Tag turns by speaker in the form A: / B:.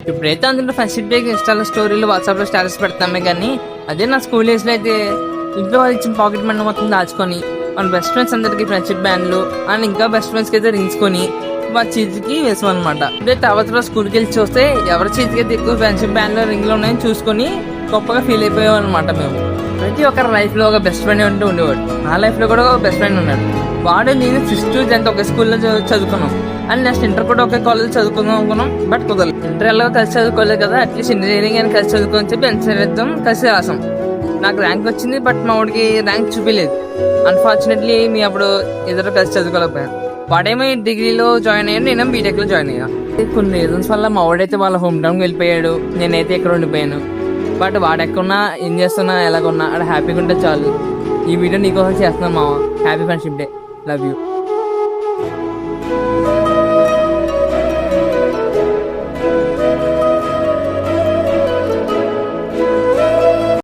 A: ఇప్పుడైతే అందులో friendship day ఇన్స్టాలో స్టోరీలు వాట్సాప్లో స్టేటస్ పెడతామే కానీ అదే నా స్కూల్ డేస్లో అయితే ఇంట్లో వాళ్ళు ఇచ్చిన పాకెట్ మనీ మొత్తం దాచుకొని మన బెస్ట్ ఫ్రెండ్స్ అందరికి ఫ్రెండ్షిప్ బ్యాండ్లు అండ్ ఇంకా బెస్ట్ ఫ్రెండ్స్కి అయితే రింగ్స్ కొని మా చీజ్కి వేసాం అనమాట. ఇప్పుడే తర్వాత స్కూల్కి వెళ్ళి చూస్తే ఎవరి చీజ్కి అయితే ఎక్కువ ఫ్రెండ్షిప్ బ్యాండ్లో రింగ్లు ఉన్నాయని చూసుకొని గొప్పగా ఫీల్ అయిపోయాం అనమాట. మేము ప్రతి ఒక్కరి లైఫ్లో ఒక బెస్ట్ ఫ్రెండ్ ఉంటూ ఉండేవాడు. నా లైఫ్లో కూడా ఒక బెస్ట్ ఫ్రెండ్ ఉన్నాడు. వాడు నేను 6th to 10th ఒకే స్కూల్లో చదువుకున్నాం అండ్ నెక్స్ట్ ఇంటర్ కూడా ఒకే కాలేజ్ చదువుకుందాం అనుకున్నాం. బట్ కుదరలేదు. ఇంటర్ ఎలాగో కలిసి చదువుకోలేదు కదా, అట్లీస్ట్ ఇంజనీరింగ్ అని కలిసి చదువుకొని చెప్పి ఎంసెట్ కలిసి రాసాం. నాకు ర్యాంక్ వచ్చింది, బట్ మా వాడికి ర్యాంక్ చూపించలేదు. అన్ఫార్చునేట్లీ మీ అప్పుడు ఇద్దరు కలిసి చదువుకోలేకపోయాను. వాడేమో డిగ్రీలో జాయిన్ అయ్యాడు, నేనేమో బీటెక్లో జాయిన్ అయ్యాను. కొన్ని రీజన్స్ వల్ల మా వాడైతే వాళ్ళ హోమ్ టౌన్కి వెళ్ళిపోయాడు, నేనైతే ఇక్కడ ఉండిపోయాను. బట్ వాడు ఎక్కడున్నా ఏం చేస్తున్నా ఎలాగున్నా అక్కడ హ్యాపీగా ఉంటే చాలు. ఈ వీడియో నీకోసం చేస్తున్నాను మామ. Happy friendship day. Love you.